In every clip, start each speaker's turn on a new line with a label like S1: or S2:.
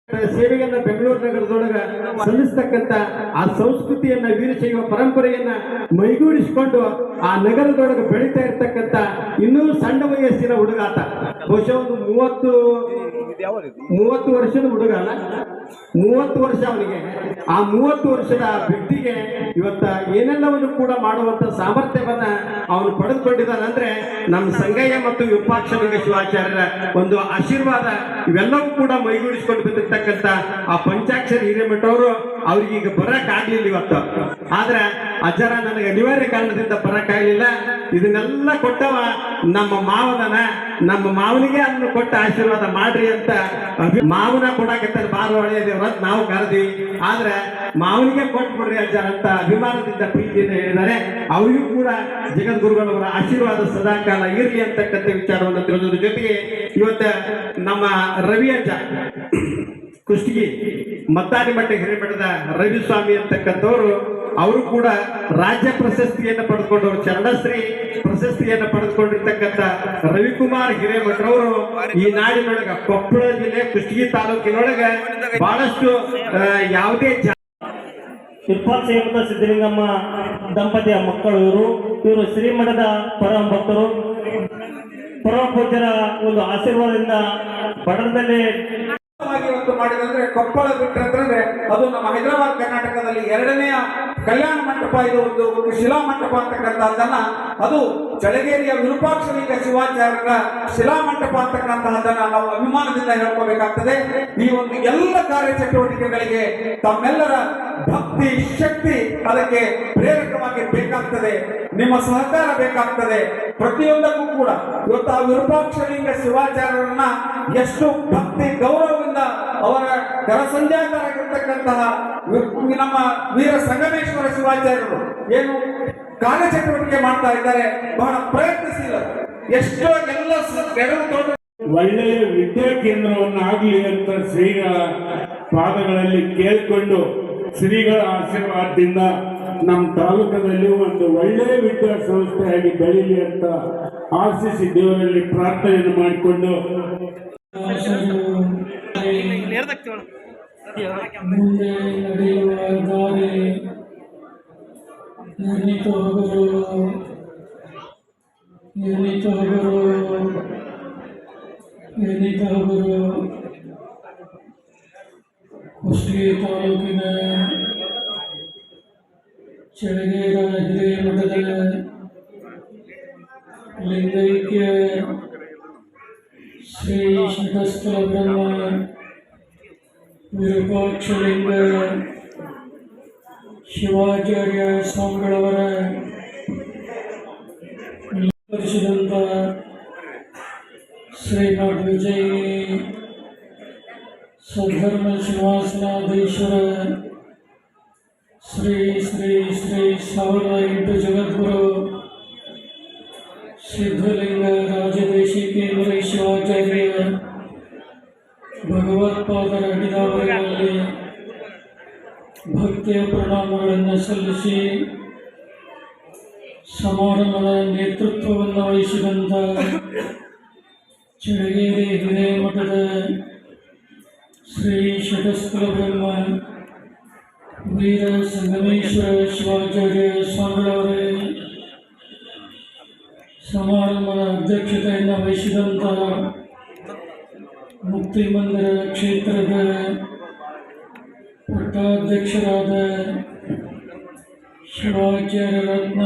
S1: ಸೇವೆಯನ್ನ ಬೆಂಗಳೂರು ನಗರದೊಳಗ ಸಲ್ಲಿಸ್ತಕ್ಕಂಥ ಆ ಸಂಸ್ಕೃತಿಯನ್ನ ವೀರಶೈವ ಪರಂಪರೆಯನ್ನ ಮೈಗೂಡಿಸಿಕೊಂಡು ಆ ನಗರದೊಳಗೆ ಬೆಳೀತಾ ಇರ್ತಕ್ಕಂಥ ಇನ್ನೂ ಸಣ್ಣ ವಯಸ್ಸಿನ ಹುಡುಗ ಆತ. ಬಹುಶಃ ಒಂದು 30 ವರ್ಷದ ಹುಡುಗ ಅಲ್ಲ, 30 ವರ್ಷ ಅವನಿಗೆ. ಆ 30 ವರ್ಷದ ವ್ಯಕ್ತಿಗೆ ಇವತ್ತ ಏನೆಲ್ಲವನ್ನು ಕೂಡ ಮಾಡುವಂತ ಸಾಮರ್ಥ್ಯವನ್ನ ಅವನು ಪಡೆದುಕೊಂಡಿದ್ದಾನೆ. ಅಂದ್ರೆ ನಮ್ಮ ಸಂಗಯ್ಯ ಮತ್ತು ವಿರೂಪಾಕ್ಷಲಿಂಗ ಶಿವಾಚಾರ್ಯರ ಒಂದು ಆಶೀರ್ವಾದ ಇವೆಲ್ಲವೂ ಕೂಡ ಮೈಗೂಡಿಸಿಕೊಂಡು ಬಂದಿರ್ತಕ್ಕಂಥ ಆ ಪಂಚಾಕ್ಷರಿ ಹಿರೇಮಠ ಅವರು ಅವ್ರಿಗೆ ಈಗ ಬರಕ್ ಆಗ್ಲಿಲ್ಲ ಇವತ್ತು. ಆದ್ರೆ ಅಜ್ಜರ ನನಗೆ ಅನಿವಾರ್ಯ ಕಾರಣದಿಂದ ಬರಕ್ ಆಗ್ಲಿಲ್ಲ. ಇದನ್ನೆಲ್ಲ ಕೊಟ್ಟವ ನಮ್ಮ ಮಾವದನ, ನಮ್ಮ ಮಾವನಿಗೆ ಅದನ್ನು ಕೊಟ್ಟ ಆಶೀರ್ವಾದ ಮಾಡ್ರಿ ಅಂತ ಮಾವನ ಕೊಡಾಕತ್ತಾರೆ. ಬಾರ ಒಳ್ಳೆಯ ದೇವ್ರಂತ ನಾವು ಕರೆದಿವಿ. ಆದ್ರೆ ಮಾವನಿಗೆ ಕೊಟ್ಬಿಡ್ರಿ ಅಜ್ಜರ ಅಂತ ಅಭಿಮಾನದಿಂದ ಪ್ರೀತಿಯಿಂದ ಹೇಳಿದ್ದಾರೆ. ಅವರಿಗೂ ಕೂಡ ಜಗದ್ಗುರುಗಳವರ ಆಶೀರ್ವಾದ ಸದಾಕಾಲ ಇರಲಿ ಅಂತಕ್ಕಂಥ ವಿಚಾರವನ್ನು ತಿಳಿದೋದ್ರ ಜೊತೆಗೆ ಇವತ್ತ ನಮ್ಮ ರವಿ ಅಜ್ಜ ಕುಷ್ಟಗಿ ಮತ್ತಾಡಿ ಮಠ ಹಿರೇಮಠದ ರವಿಸ್ವಾಮಿ ಅಂತಕ್ಕಂಥವ್ರು ಅವರು ಕೂಡ ರಾಜ್ಯ ಪ್ರಶಸ್ತಿಯನ್ನು ಪಡೆದುಕೊಂಡವರು, ಚರಣಶ್ರೀ ಪ್ರಶಸ್ತಿಯನ್ನು ಪಡೆದುಕೊಂಡಿರ್ತಕ್ಕಂಥ ರವಿಕುಮಾರ್ ಹಿರೇಮಠರವರು ಈ ನಾಡಿನೊಳಗ ಕೊಪ್ಪಳ ಜಿಲ್ಲೆ ಕುಷ್ಟಗಿ ತಾಲೂಕಿನೊಳಗ ಬಹಳಷ್ಟು ಯಾವುದೇ
S2: ವಿರೂಪಾಕ್ಷ ಸಿದ್ದಲಿಂಗಮ್ಮ ದಂಪತಿಯ ಮಕ್ಕಳು ಇವರು ಶ್ರೀಮಠದ ಪರಮ ಭಕ್ತರು. ಪರಮ ಪೂಜ್ಯರ ಒಂದು ಆಶೀರ್ವಾದದಿಂದ ಪಟ್ಟಣದಲ್ಲಿ
S3: ಮಾಡಿದ್ರೆ ಕೊಪ್ಪಳ ಬಿಟ್ಟರೆ ಅದು ನಮ್ಮ ಹೈದರಾಬಾದ್ ಕರ್ನಾಟಕದಲ್ಲಿ 2ನೇ ಕಲ್ಯಾಣ ಮಂಟಪ. ಇದು ಒಂದು ಶಿಲಾ ಮಂಟಪ ಅಂತಕ್ಕಂಥದ್ದನ್ನ, ಅದು ಚಳಗೇರಿಯ ವಿರೂಪಾಕ್ಷಲಿಂಗ ಶಿವಾಚಾರ್ಯರ ಶಿಲಾ ಮಂಟಪ ಅಂತಕ್ಕಂತಹದ್ದನ್ನ ನಾವು ಅಭಿಮಾನದಿಂದ ಹೇಳ್ಕೋಬೇಕಾಗ್ತದೆ. ಈ ಒಂದು ಎಲ್ಲ ಕಾರ್ಯಚಟುವಟಿಕೆಗಳಿಗೆ ತಮ್ಮೆಲ್ಲರ ಭಕ್ತಿ ಶಕ್ತಿ ಅದಕ್ಕೆ ಪ್ರೇರಕವಾಗಿ ಬೇಕಾಗ್ತದೆ. ನಿಮ್ಮ ಸಹಕಾರ ಬೇಕಾಗ್ತದೆ. ಪ್ರತಿಯೊಂದಕ್ಕೂ ಕೂಡ ಇವತ್ತು ಆ ವಿರೂಪಾಕ್ಷಲಿಂಗ ಶಿವಾಚಾರ್ಯರನ್ನ ಎಷ್ಟು ಭಕ್ತಿ ಗೌರವದಿಂದ ಅವರ ಕರಸಂಜಾತರಾಗಿರ್ತಕ್ಕಂತಹ ನಮ್ಮ ವೀರ ಸಂಗಮೇಶ್ವರ ಶಿವಾಚಾರ್ಯರು ಏನು ಕಾರ್ಯಚಟುವಟಿಕೆ ಮಾಡ್ತಾ ಇದ್ದಾರೆ, ಬಹಳ ಪ್ರಯತ್ನಶೀಲ. ಎಷ್ಟೋ ಎಲ್ಲ
S4: ಒಳ್ಳೆಯ ವಿದ್ಯಾ ಕೇಂದ್ರವನ್ನಾಗಲಿ ಅಂತ ಶ್ರೀಗಳ ಪಾದಗಳಲ್ಲಿ ಕೇಳಿಕೊಂಡು ಶ್ರೀಗಳ ಆಶೀರ್ವಾದದಿಂದ ನಮ್ಮ ತಾಲೂಕದಲ್ಲಿ ಒಂದು ಒಳ್ಳೆಯ ವಿದ್ಯಾಸಂಸ್ಥೆಯಾಗಿ ಬೆಳೀಲಿ ಅಂತ ಆಶಿಸಿ ದೇವರಲ್ಲಿ ಪ್ರಾರ್ಥನೆಯನ್ನು ಮಾಡಿಕೊಂಡು
S5: ಮುಂದೆ ನಡೆಯುವ ದಾರಿ ಎನಿತಹವರು ಕುಷ್ಟಗಿ ತಾಲೂಕಿನ ಚಳಗೇರ ಹಿರೇಮಠದ ಲಿಂಗೈಕ್ಯ ಶ್ರೀ ಶಟಸ್ಥಲ ಬ್ರಹ್ಮ ವಿರೂಪಾಕ್ಷಲಿಂಗ ಶಿವಾಚಾರ್ಯ ಸ್ವಾಮಿಗಳವರ ಪರಿಸಿದಂಥ ಶ್ರೀನಾಥ ವಿಜಯಿ ಸದ್ಧರ್ಮ ಸಿಂಹಾಸನಾಧೀಶ್ವರ ಶ್ರೀ ಶ್ರೀ ಶ್ರೀ 1008 ಜಗದ್ಗುರು ಸಿದ್ಧಲಿಂಗ ರಾಜದೇಶಿಕೇಂದ್ರ ಶಿವಾಚಾರ್ಯ ಭಗವತ್ಪಾದರ ಅಡಿದಾವರಲ್ಲಿ ಭಕ್ತಿಯ ಪ್ರಣಾಮಗಳನ್ನು ಸಲ್ಲಿಸಿ ಸಮಾರಂಭದ ನೇತೃತ್ವವನ್ನು ವಹಿಸಿದಂಥ ಚಳಗೇರಿ ಹಿರೇಮಠದ ಶ್ರೀ ಶಟಸ್ಥಲ ಬ್ರಹ್ಮ ವೀರ ಸಂಗಮೇಶ್ವರ ಶಿವಾಚಾರ್ಯ ಸ್ವಾಮಿಗಳವರೇ, ಸಮಾರಂಭದ ಅಧ್ಯಕ್ಷತೆಯನ್ನು ವಹಿಸಿದಂಥ ಮುಕ್ತಿ ಮಂದಿರ ಕ್ಷೇತ್ರದ ಪಟ್ಟಾಧ್ಯಕ್ಷರಾದ ಶಿವಾಚಾರ್ಯ ರತ್ನ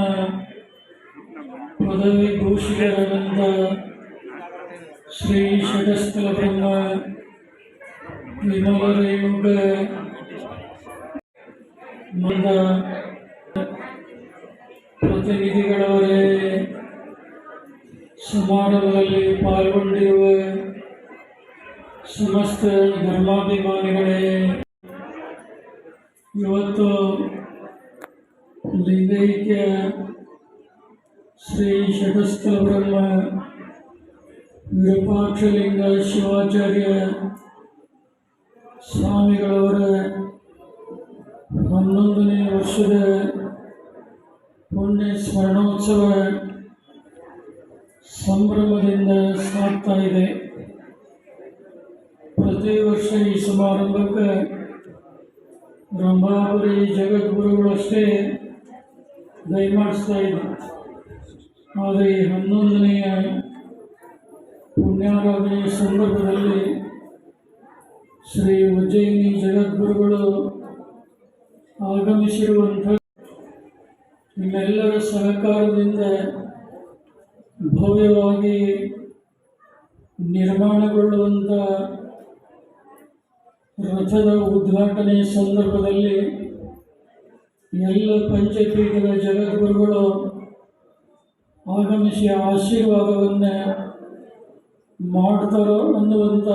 S5: ಪದವಿ ಭೂಷಿತರಾದಂಥ ಶ್ರೀ ಶಟಸ್ಥಲ ಬ್ರಹ್ಮ ವಿಮಲ ರೇಣುಕ ಮಂದ ಪ್ರತಿನಿಧಿಗಳವರೇ, ಸಮಾರಂಭದಲ್ಲಿ ಪಾಲ್ಗೊಂಡಿರುವ ಸಮಸ್ತ ಧರ್ಮಾಭಿಮಾನಿಗಳೇ, ಇವತ್ತು ಲಿಂಗೈಕ್ಯ ಶ್ರೀ ಶಟಸ್ಥಲ ಬ್ರಹ್ಮ ವಿರೂಪಾಕ್ಷಲಿಂಗ ಶಿವಾಚಾರ್ಯ ಸ್ವಾಮಿಗಳವರ 11ನೇ ವರ್ಷದ ಪುಣ್ಯ ಸ್ಮರಣೋತ್ಸವ ಸಂಭ್ರಮದಿಂದ ಸಾಗ್ತಾ ಇದೆ. ಪ್ರತಿ ವರ್ಷ ಈ ಸಮಾರಂಭಕ್ಕೆ ರಂಭಾಪುರಿ ಜಗದ್ಗುರುಗಳಷ್ಟೇ ದಯಮಾಡಿಸ್ತಾ ಇದ್ದರು. ಆದರೆ ಈ 11ನೆಯ ಪುಣ್ಯಾರಾಧನೆಯ ಸಂದರ್ಭದಲ್ಲಿ ಶ್ರೀ ಉಜ್ಜಯಿನಿ ಜಗದ್ಗುರುಗಳು ಆಗಮಿಸಿರುವಂಥ ನಿಮ್ಮೆಲ್ಲರ ಸಹಕಾರದಿಂದ ಭವ್ಯವಾಗಿ ನಿರ್ಮಾಣಗೊಳ್ಳುವಂಥ ರಥದ ಉದ್ಘಾಟನೆ ಸಂದರ್ಭದಲ್ಲಿ ಎಲ್ಲ ಪಂಚಪೀಠದ ಜಗದ್ಗುರುಗಳು ಆಗಮಿಸಿ ಆಶೀರ್ವಾದವನ್ನು ಮಾಡ್ತಾರೋ ಅನ್ನುವಂಥ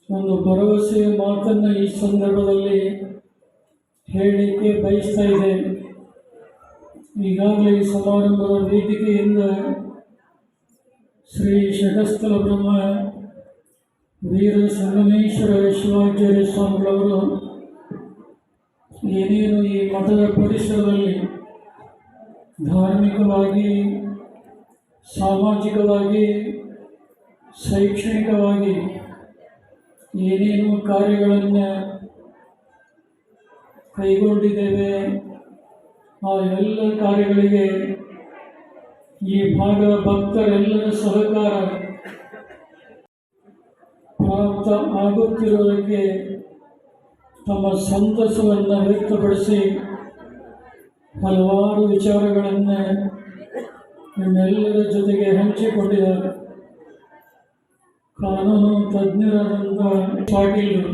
S5: ಒಂದು ಭರವಸೆಯ ಮಾತನ್ನು ಈ ಸಂದರ್ಭದಲ್ಲಿ ಹೇಳಲಿಕ್ಕೆ ಬಯಸ್ತಾ ಇದೆ. ಈಗಾಗಲೇ ಈ ಸಮಾರಂಭದ ವೇದಿಕೆಯಿಂದ ಶ್ರೀ ಷಟಸ್ಥಲ ಬ್ರಹ್ಮ ವೀರ ಸಂಗಮೇಶ್ವರ ಶಿವಾಚಾರ್ಯ ಸ್ವಾಮಿಗಳವರು ಏನೇನು ಈ ಮಠದ ಪರಿಸರದಲ್ಲಿ ಧಾರ್ಮಿಕವಾಗಿ, ಸಾಮಾಜಿಕವಾಗಿ, ಶೈಕ್ಷಣಿಕವಾಗಿ ಏನೇನು ಕಾರ್ಯಗಳನ್ನು ಕೈಗೊಂಡಿದ್ದೇವೆ ಆ ಎಲ್ಲ ಕಾರ್ಯಗಳಿಗೆ ಈ ಭಾಗದ ಭಕ್ತರೆಲ್ಲರ ಸಹಕಾರ ಪ್ರಾಪ್ತ ಆಗುತ್ತಿರುವುದಕ್ಕೆ ತಮ್ಮ ಸಂತಸವನ್ನು ವ್ಯಕ್ತಪಡಿಸಿ ಹಲವಾರು ವಿಚಾರಗಳನ್ನು ನಿಮ್ಮೆಲ್ಲರ ಜೊತೆಗೆ ಹಂಚಿಕೊಂಡಿದ್ದಾರೆ. ಕಾನೂನು ತಜ್ಞರಾದಂಥ ಪಾಟೀಲ್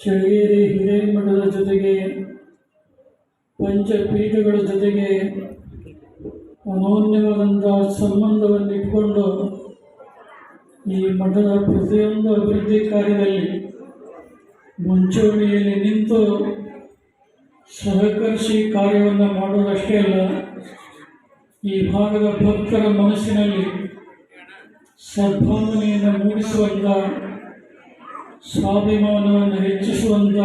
S5: ಚಳಗೇರಿ ಹಿರೇಮಠದ ಜೊತೆಗೆ ಪಂಚಪೀಠಗಳ ಜೊತೆಗೆ ಅನೋನ್ಯವಾದಂಥ ಸಂಬಂಧವನ್ನು ಇಟ್ಕೊಂಡು ಈ ಮಠದ ಪ್ರತಿಯೊಂದು ಅಭಿವೃದ್ಧಿ ಕಾರ್ಯದಲ್ಲಿ ಮುಂಚೂಣಿಯಲ್ಲಿ ನಿಂತು ಸಹಕರಿಸಿ ಕಾರ್ಯವನ್ನು ಮಾಡೋದಷ್ಟೇ ಅಲ್ಲ, ಈ ಭಾಗದ ಭಕ್ತರ ಮನಸ್ಸಿನಲ್ಲಿ ಸದ್ಭಾವನೆಯನ್ನು ಮೂಡಿಸುವಂಥ, ಸ್ವಾಭಿಮಾನವನ್ನು ಹೆಚ್ಚಿಸುವಂಥ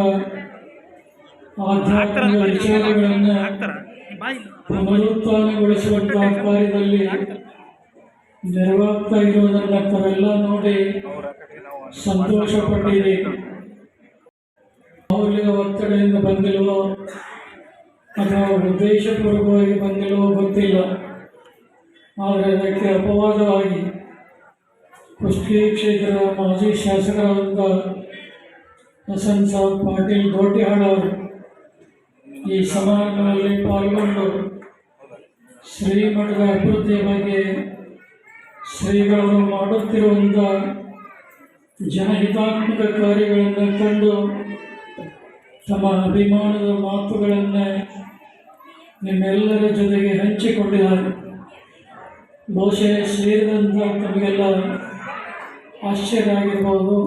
S5: ಆಧ್ಯಾತ್ಮಿಕ ವಿಚಾರಗಳನ್ನು ಪುನರುತ್ಥಾನಗೊಳಿಸುವಂತಹ ಕಾರ್ಯದಲ್ಲಿ ನೆರವಾಗ್ತಾ ಇರುವುದನ್ನು ತಾವೆಲ್ಲ ನೋಡಿ ಸಂತೋಷಪಟ್ಟಿದೆ. ಮೌಲ್ಯದ ಒತ್ತಡದಿಂದ ಬಂದಿಲ್ವೋ ಅಥವಾ ಉದ್ದೇಶಪೂರ್ವಕವಾಗಿ ಬಂದಿಲ್ವೋ ಗೊತ್ತಿಲ್ಲ. ಆದರೆ ಅದಕ್ಕೆ ಅಪವಾದವಾಗಿ ಕುಷ್ಟಗಿ ಕ್ಷೇತ್ರದ ಮಾಜಿ ಶಾಸಕರಾದಂಥ ಹಸನ್ ಸಾಬ್ ಪಾಟೀಲ್ ದೊಡ್ಡಿಹಾಳ್ ಅವರು ಈ ಸಮಾರಂಭದಲ್ಲಿ ಪಾಲ್ಗೊಂಡು ಶ್ರೀಮಠದ ಅಭಿವೃದ್ಧಿಯ ಬಗ್ಗೆ ಶ್ರೀಗಳು ಮಾಡುತ್ತಿರುವಂಥ ಜನಹಿತಾತ್ಮಕ ಕಾರ್ಯಗಳನ್ನು ಕಂಡು ತಮ್ಮ ಅಭಿಮಾನದ ಮಾತುಗಳನ್ನು ನಿಮ್ಮೆಲ್ಲರ ಜೊತೆಗೆ ಹಂಚಿಕೊಂಡಿದ್ದಾರೆ. ಬಹುಶಃ ಸೇರಿದಂಥ ತಮಗೆಲ್ಲ ಆಶ್ಚರ್ಯ ಆಗಿರ್ಬೋದು.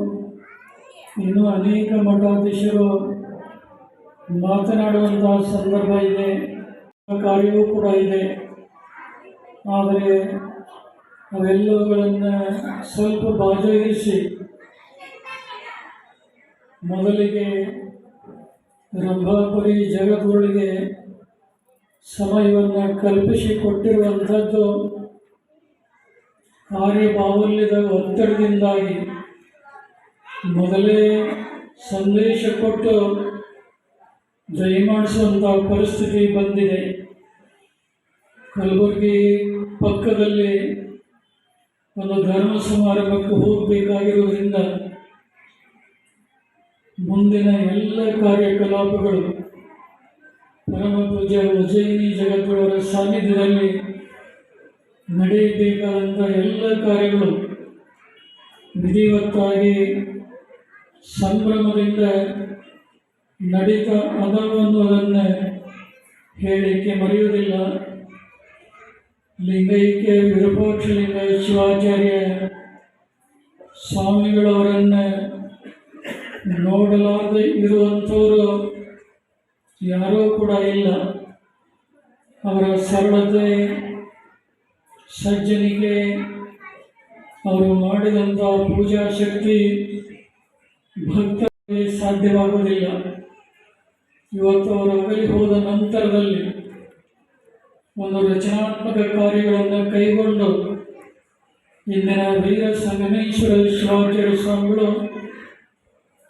S5: ಇನ್ನೂ ಅನೇಕ ಮಠಾಧೀಶರು ಮಾತನಾಡುವಂತಹ ಸಂದರ್ಭ ಇದೆ, ಕಾರ್ಯವೂ ಕೂಡ ಇದೆ. ಆದರೆ ಅವೆಲ್ಲವುಗಳನ್ನು ಸ್ವಲ್ಪ ಬಾಜಾಗಿರಿಸಿ ಮೊದಲಿಗೆ ರಂಭಾಪುರಿ ಜಗದ್ಗುರುಗಳಿಗೆ ಸಮಯವನ್ನು ಕಲ್ಪಿಸಿಕೊಟ್ಟಿರುವಂಥದ್ದು ಕಾರ್ಯಬಾಹುಲ್ಯದ ಒತ್ತಡದಿಂದಾಗಿ ಮೊದಲೇ ಸಂದೇಶ ಕೊಟ್ಟು ದಯಮಾಡಿಸುವಂಥ ಪರಿಸ್ಥಿತಿ ಬಂದಿದೆ. ಕಲಬುರಗಿ ಪಕ್ಕದಲ್ಲಿ ಒಂದು ಧರ್ಮ ಸಮಾರಂಭಕ್ಕೆ ಹೋಗಬೇಕಾಗಿರುವುದರಿಂದ ಮುಂದಿನ ಎಲ್ಲ ಕಾರ್ಯಕಲಾಪಗಳು ಪರಮ ಪೂಜ್ಯ ಉಜ್ಜಯಿನಿ ಜಗದ್ಗುರುವರ ಸಾನ್ನಿಧ್ಯದಲ್ಲಿ ನಡೆಯಬೇಕಾದಂಥ ಎಲ್ಲ ಕಾರ್ಯಗಳು ವಿಧಿವತ್ತಾಗಿ ಸಂಭ್ರಮದಿಂದ ನಡೀತಾ ಅದಾವ ಅನ್ನೋದನ್ನು ಹೇಳಲಿಕ್ಕೆ ಮರೆಯುವುದಿಲ್ಲ. ಲಿಂಗೈಕ್ಯ ವಿರೂಪಾಕ್ಷಲಿಂಗ ಶಿವಾಚಾರ್ಯ ಸ್ವಾಮಿಗಳವರನ್ನು ನೋಡಲಾರದೆ ಇರುವಂಥವರು ಯಾರೂ ಕೂಡ ಇಲ್ಲ. ಅವರ ಸರಳತೆ, ಸಜ್ಜನಿಕೆ, ಅವರು ಮಾಡಿದಂಥ ಪೂಜಾ ಶಕ್ತಿ ಭಕ್ತರಿಗೆ ಸಾಧ್ಯವಾಗುವುದಿಲ್ಲ. ಇವತ್ತು ಅವರು ಅಗಲಿ ಹೋದ ನಂತರದಲ್ಲಿ ಒಂದು ರಚನಾತ್ಮಕ ಕಾರ್ಯಗಳನ್ನು ಕೈಗೊಂಡು ಇಂದಿನ ವೀರ ಸಂಗಮೇಶ್ವರ ಶಿವಾಚಾರ್ಯ ಸ್ವಾಮಿಗಳು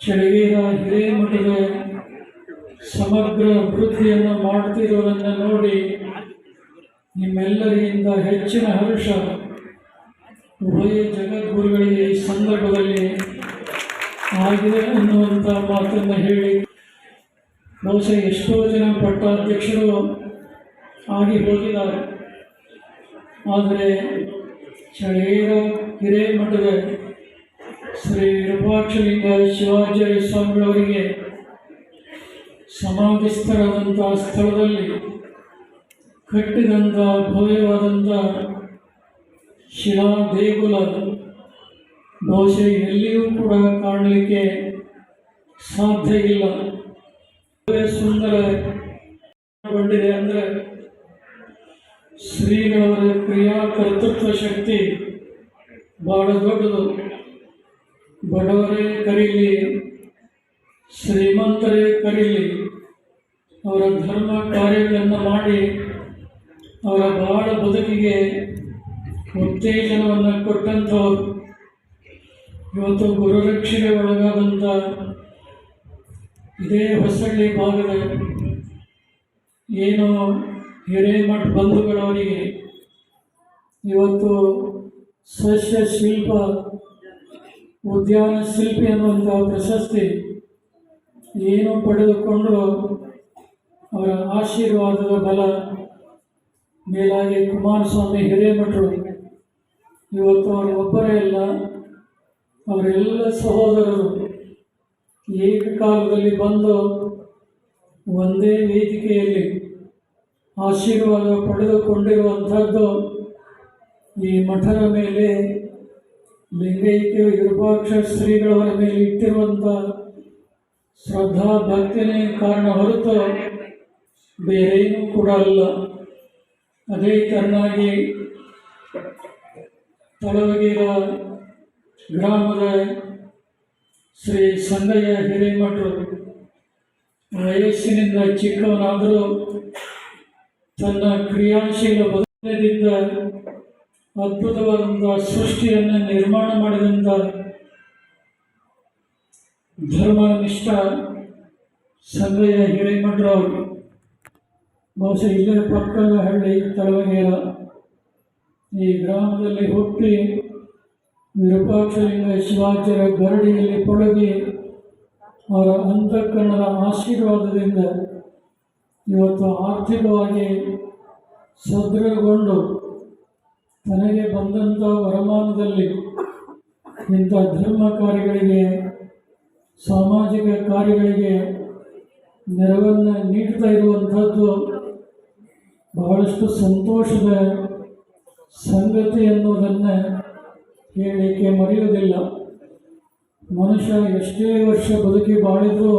S5: ಚಳಗೇರ ಹಿರೇಮಠದ ಸಮಗ್ರ ಅಭಿವೃದ್ಧಿಯನ್ನು ಮಾಡುತ್ತಿರುವುದನ್ನು ನೋಡಿ ನಿಮ್ಮೆಲ್ಲರಿಗಿಂತ ಹೆಚ್ಚಿನ ಹರ್ಷ ಉಭಯ ಜಗದ್ಗುರುಗಳಿಗೆ ಈ ಸಂದರ್ಭದಲ್ಲಿ ಆಗಿದೆ ಅನ್ನುವಂಥ ಮಾತನ್ನು ಹೇಳಿ, ಬಹುಶಃ ಎಷ್ಟೋ ಜನ ಪಟ್ಟಾಧ್ಯಕ್ಷರು ಆಗಿ ಹೋಗಿದ್ದಾರೆ. ಆದರೆ ಚಳಗೇರ ಹಿರೇಮಠದ ಶ್ರೀ ವಿರೂಪಾಕ್ಷಲಿಂಗ ಶಿವಾಚಾರ್ಯ ಸ್ವಾಮಿಗಳವರಿಗೆ ಸಮಾಧಿಸ್ಥರಾದಂಥ ಸ್ಥಳದಲ್ಲಿ ಕಟ್ಟಿದಂಥ ಭವ್ಯವಾದಂಥ ಶಿಲಾ ದೇಗುಲ ಬಹುಶಃ ಎಲ್ಲಿಯೂ ಕೂಡ ಕಾಣಲಿಕ್ಕೆ ಸಾಧ್ಯ ಇಲ್ಲ. ಸುಂದರಗೊಂಡಿದೆ ಅಂದರೆ ಶ್ರೀಗಳವರ ಕ್ರಿಯಾ ಕರ್ತೃತ್ವ ಶಕ್ತಿ ಬಹಳ ದೊಡ್ಡದು. ಬಡವರೇ ಕರೀಲಿ, ಶ್ರೀಮಂತರೇ ಕರೀಲಿ, ಅವರ ಧರ್ಮ ಕಾರ್ಯಗಳನ್ನು ಮಾಡಿ ಅವರ ಬಾಳ ಬದುಕಿಗೆ ಉತ್ತೇಜನವನ್ನು ಕೊಟ್ಟಂಥವ್ರು. ಇವತ್ತು ಗುರುರಕ್ಷೆಗೆ ಒಳಗಾದಂಥ ಇದೇ ಹೊಸಳ್ಳಿ ಭಾಗದ ಏನು ಹಿರೇಮಠ ಬಂಧುಗಳವರಿಗೆ ಇವತ್ತು ಸಸ್ಯ ಶಿಲ್ಪ ಉದ್ಯಾನ ಶಿಲ್ಪಿ ಅನ್ನುವಂಥ ಪ್ರಶಸ್ತಿ ಏನು ಪಡೆದುಕೊಂಡರೂ ಅವರ ಆಶೀರ್ವಾದದ ಬಲ ಮೇಲಾಗಿ ಕುಮಾರಸ್ವಾಮಿ ಹಿರೇಮಠರು ಇವತ್ತು ಅವರು ಒಬ್ಬರೇ ಅಲ್ಲ, ಅವರೆಲ್ಲ ಸಹೋದರರು ಏಕಕಾಲದಲ್ಲಿ ಬಂದು ಒಂದೇ ವೇದಿಕೆಯಲ್ಲಿ ಆಶೀರ್ವಾದ ಪಡೆದುಕೊಂಡಿರುವಂಥದ್ದು ಈ ಮಠದ ಮೇಲೆ ಲಿಂಗೈಕ್ಯ ವಿರೂಪಾಕ್ಷ ಶ್ರೀಗಳವರ ಮೇಲೆ ಇಟ್ಟಿರುವಂಥ ಶ್ರದ್ಧಾ ಭಕ್ತಿನೇ ಕಾರಣ ಹೊರತು ಬೇರೇನೂ ಕೂಡ ಅಲ್ಲ. ಅದೇ ಕಾರಣವಾಗಿ ತಳವಗೇರ ಗ್ರಾಮದ ಶ್ರೀ ಸಂಗಯ್ಯ ಹಿರೇಮಠರು ವಯಸ್ಸಿನಿಂದ ಚಿಕ್ಕವನಾದರೂ ತನ್ನ ಕ್ರಿಯಾಶೀಲ ಬದುಕಿನಿಂದ ಅದ್ಭುತವಾದಂಥ ಸೃಷ್ಟಿಯನ್ನು ನಿರ್ಮಾಣ ಮಾಡಿದಂಥ ಧರ್ಮನಿಷ್ಠ ಸಂಗಯ್ಯ ಹಿರೇಮಠರವರು ಬಹುಶಃ ಇಲ್ಲೇ ಪಕ್ಕದ ಹಳ್ಳಿ ತಳವಗೇರ. ಈ ಗ್ರಾಮದಲ್ಲಿ ಹುಟ್ಟಿ ವಿರೂಪಾಕ್ಷಲಿಂಗ ಶಿವಾಚಾರ್ಯ ಗರಡಿಯಲ್ಲಿ ಪಳಗಿ ಅವರ ಅಂತಃಕರಣದ ಆಶೀರ್ವಾದದಿಂದ ಇವತ್ತು ಆರ್ಥಿಕವಾಗಿ ಸದೃಢಗೊಂಡು ತನಗೆ ಬಂದಂಥ ವರಮಾನದಲ್ಲಿ ಇಂಥ ಧರ್ಮ ಕಾರ್ಯಗಳಿಗೆ ಸಾಮಾಜಿಕ ಕಾರ್ಯಗಳಿಗೆ ನೆರವನ್ನು ನೀಡ್ತಾ ಇರುವಂಥದ್ದು ಬಹಳಷ್ಟು ಸಂತೋಷದ ಸಂಗತಿ ಅನ್ನೋದನ್ನು ಹೇಳಲಿಕ್ಕೆ ಮರೆಯುವುದಿಲ್ಲ. ಮನುಷ್ಯ ಎಷ್ಟೇ ವರ್ಷ ಬದುಕಿ ಬಾಳಿದರೂ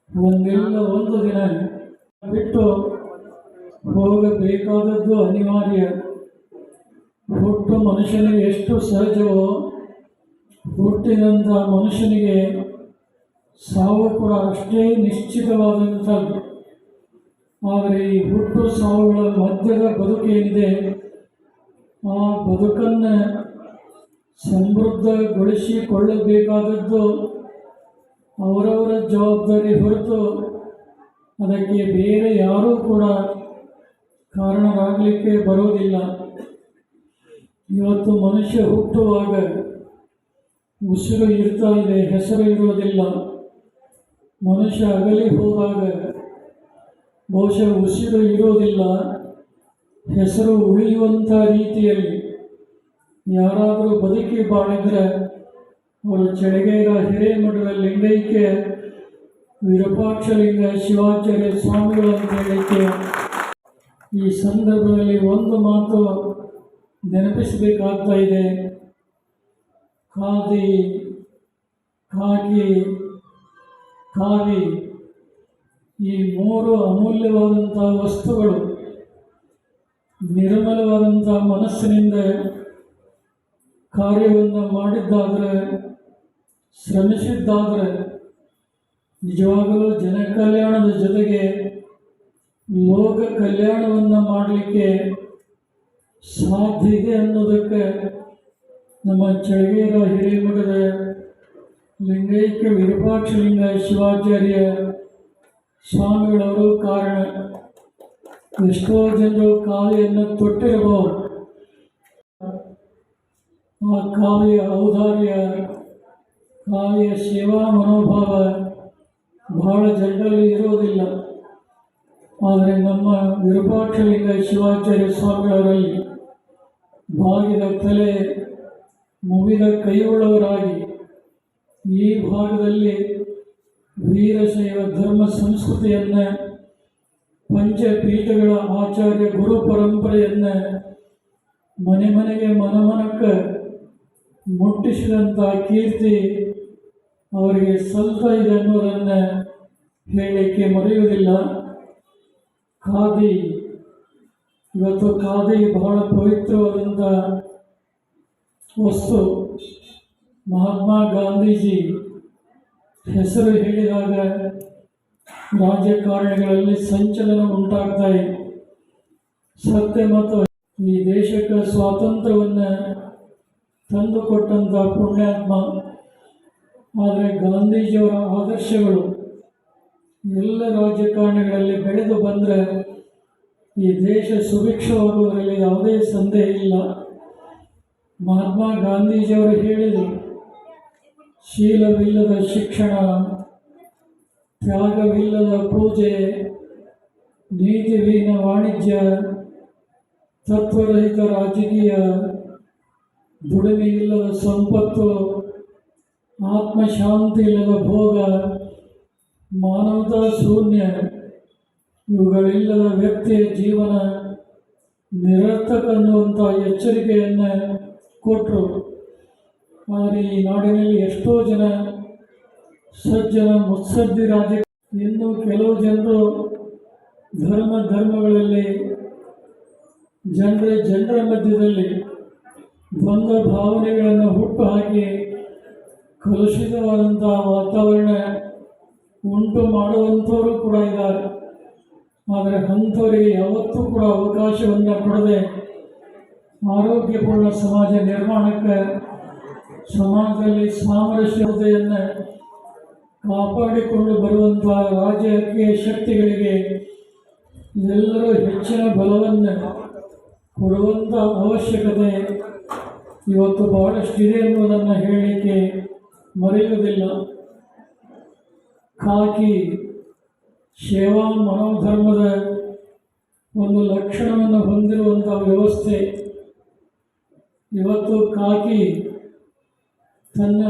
S5: ಒಂದಿಲ್ಲ ಒಂದು ದಿನ ಬಿಟ್ಟು ಹೋಗಬೇಕಾದದ್ದು ಅನಿವಾರ್ಯ. ಹುಟ್ಟು ಮನುಷ್ಯನಿಗೆ ಎಷ್ಟು ಸಹಜವೋ ಹುಟ್ಟಿದಂಥ ಮನುಷ್ಯನಿಗೆ ಸಾವು ಕೂಡ ಅಷ್ಟೇ ನಿಶ್ಚಿತವಾದಂಥದ್ದು. ಆದರೆ ಈ ಹುಟ್ಟು ಸಾವುಗಳ ಮಧ್ಯದ ಬದುಕೇನಿದೆ ಆ ಬದುಕನ್ನು ಸಮೃದ್ಧಗೊಳಿಸಿಕೊಳ್ಳಬೇಕಾದದ್ದು ಅವರವರ ಜವಾಬ್ದಾರಿ ಹೊರತು ಅದಕ್ಕೆ ಬೇರೆ ಯಾರೂ ಕೂಡ ಕಾರಣರಾಗಲಿಕ್ಕೆ ಬರೋದಿಲ್ಲ. ಇವತ್ತು ಮನುಷ್ಯ ಹುಟ್ಟುವಾಗ ಉಸಿರು ಇರ್ತಾ ಇದೆ, ಹೆಸರು ಇರೋದಿಲ್ಲ. ಮನುಷ್ಯ ಅಗಲಿ ಹೋದಾಗ ಬಹುಶಃ ಉಸಿರು ಇರೋದಿಲ್ಲ, ಹೆಸರು ಉಳಿಯುವಂಥ ರೀತಿಯಲ್ಲಿ ಯಾರಾದರೂ ಬದುಕಿ ಬಾಳಿದರೆ ಅವರು ಚಳಗೇರ ಹಿರೇಮಠದ ಲಿಂಗೈಕ್ಯ ವಿರೂಪಾಕ್ಷಲಿಂಗ ಶಿವಾಚಾರ್ಯ ಸ್ವಾಮಿಗಳು ಅಂತ ಹೇಳಲಿಕ್ಕೆ ಈ ಸಂದರ್ಭದಲ್ಲಿ ಒಂದು ಮಾತು ನೆನಪಿಸಬೇಕಾಗ್ತಾ ಇದೆ. ಖಾದಿ, ಖಾಕಿ, ಕಾವಿ ಈ ಮೂರು ಅಮೂಲ್ಯವಾದಂಥ ವಸ್ತುಗಳು ನಿರ್ಮಲವಾದಂಥ ಮನಸ್ಸಿನಿಂದ ಕಾರ್ಯವನ್ನು ಮಾಡಿದ್ದಾದರೆ, ಶ್ರಮಿಸಿದ್ದಾದರೆ ನಿಜವಾಗಲೂ ಜನ ಕಲ್ಯಾಣದ ಜೊತೆಗೆ ಲೋಕ ಕಲ್ಯಾಣವನ್ನು ಮಾಡಲಿಕ್ಕೆ ಸಾಧ್ಯ ಇದೆ ಅನ್ನೋದಕ್ಕೆ ನಮ್ಮ ಚಳಗೇರ ಹಿರೇಮಠದ ಲಿಂಗೈಕ್ಯ ವಿರೂಪಾಕ್ಷಲಿಂಗ ಶಿವಾಚಾರ್ಯ ಸ್ವಾಮಿಗಳವರು ಕಾರಣ. ಎಷ್ಟೋ ಜನರು ಕಾವಿಯನ್ನು ತೊಟ್ಟಿರಬಹುದು. ಆ ಕಾವ್ಯ ಔದಾರ್ಯ, ಕಾವ್ಯ ಸೇವಾ ಮನೋಭಾವ ಬಹಳ ಜನರಲ್ಲಿ ಇರೋದಿಲ್ಲ. ಆದರೆ ನಮ್ಮ ವಿರೂಪಾಕ್ಷಲಿಂಗ ಶಿವಾಚಾರ್ಯ ಸ್ವಾಮಿಗಳವರಲ್ಲಿ ಬಾಗಿದ ತಲೆ, ಮುಗಿದ ಕೈಯುಳ್ಳವರಾಗಿ ಈ ಭಾಗದಲ್ಲಿ ವೀರಶೈವ ಧರ್ಮ ಸಂಸ್ಕೃತಿಯನ್ನು, ಪಂಚಪೀಠಗಳ ಆಚಾರ್ಯ ಗುರು ಪರಂಪರೆಯನ್ನು ಮನೆ ಮನೆಗೆ ಮನಮನಕ್ಕೆ ಮುಟ್ಟಿಸಿದಂಥ ಕೀರ್ತಿ ಅವರಿಗೆ ಸಲ್ತಾ ಇದೆ ಅನ್ನೋದನ್ನು ಹೇಳಲಿಕ್ಕೆ ಮರೆಯುವುದಿಲ್ಲ. ಖಾದಿ, ಇವತ್ತು ಖಾದಿ ಬಹಳ ಪವಿತ್ರವಾದಂಥ ವಸ್ತು. ಮಹಾತ್ಮ ಗಾಂಧೀಜಿ ಹೆಸರು ಹೇಳಿದಾಗ ರಾಜಕಾರಣಿಗಳಲ್ಲಿ ಸಂಚಲನ ಉಂಟಾಗ್ತಾ ಇದೆ. ಸತ್ಯ ಮತ್ತು ಈ ದೇಶಕ್ಕೆ ಸ್ವಾತಂತ್ರ್ಯವನ್ನು ತಂದುಕೊಟ್ಟಂಥ ಪುಣ್ಯಾತ್ಮ. ಆದರೆ ಗಾಂಧೀಜಿಯವರ ಆದರ್ಶಗಳು ಎಲ್ಲ ರಾಜಕಾರಣಿಗಳಲ್ಲಿ ಬೆಳೆದು ಬಂದರೆ ಈ ದೇಶ ಸುಭಿಕ್ಷವಾಗುವುದರಲ್ಲಿ ಯಾವುದೇ ಸಂದೇಹ ಇಲ್ಲ. ಮಹಾತ್ಮ ಗಾಂಧೀಜಿಯವರು ಹೇಳಿದರು, ಶೀಲವಿಲ್ಲದ ಶಿಕ್ಷಣ, ತ್ಯಾಗವಿಲ್ಲದ ಪೂಜೆ, ನೀತಿಹೀನ ವಾಣಿಜ್ಯ, ತತ್ವರಹಿತ ರಾಜಕೀಯ, ದುಡಿಮೆ ಇಲ್ಲದ ಸಂಪತ್ತು, ಆತ್ಮಶಾಂತಿ ಇಲ್ಲದ ಭೋಗ, ಮಾನವತಾ ಶೂನ್ಯ, ಇವುಗಳಿಲ್ಲದ ವ್ಯಕ್ತಿಯ ಜೀವನ ನಿರರ್ಥಕ ಅನ್ನುವಂಥ ಎಚ್ಚರಿಕೆಯನ್ನು ಕೊಟ್ಟರು. ಆದರೆ ಈ ನಾಡಿನಲ್ಲಿ ಎಷ್ಟೋ ಜನ ಸಜ್ಜನ ಮುತ್ಸದ್ದಿ ಇನ್ನೂ ಕೆಲವು ಜನರು ಧರ್ಮಗಳಲ್ಲಿ ಜನರ ಮಧ್ಯದಲ್ಲಿ ದ್ವಂದ್ವ ಭಾವನೆಗಳನ್ನು ಹುಟ್ಟು ಹಾಕಿ ಕಲುಷಿತವಾದಂಥ ವಾತಾವರಣ ಉಂಟು ಮಾಡುವಂಥವರು ಕೂಡ ಇದ್ದಾರೆ. ಆದರೆ ಅಂಥವರಿಗೆ ಯಾವತ್ತೂ ಕೂಡ ಅವಕಾಶವನ್ನು ಕೊಡದೆ ಆರೋಗ್ಯಪೂರ್ಣ ಸಮಾಜ ನಿರ್ಮಾಣಕ್ಕೆ, ಸಮಾಜದಲ್ಲಿ ಸಾಮರಸ್ಯತೆಯನ್ನು ಕಾಪಾಡಿಕೊಂಡು ಬರುವಂಥ ರಾಜಕೀಯ ಶಕ್ತಿಗಳಿಗೆ ಎಲ್ಲರೂ ಹೆಚ್ಚಿನ ಬಲವನ್ನು ಕೊಡುವಂಥ ಅವಶ್ಯಕತೆ ಇವತ್ತು ಬಹಳಷ್ಟಿದೆ ಎನ್ನುವುದನ್ನು ಹೇಳಲಿಕ್ಕೆ ಮರೆಯುವುದಿಲ್ಲ. ಖಾಕಿ ಸೇವಾ ಮನೋಧರ್ಮದ ಒಂದು ಲಕ್ಷಣವನ್ನು ಹೊಂದಿರುವಂಥ ವ್ಯವಸ್ಥೆ. ಇವತ್ತು ಖಾಕಿ ತನ್ನ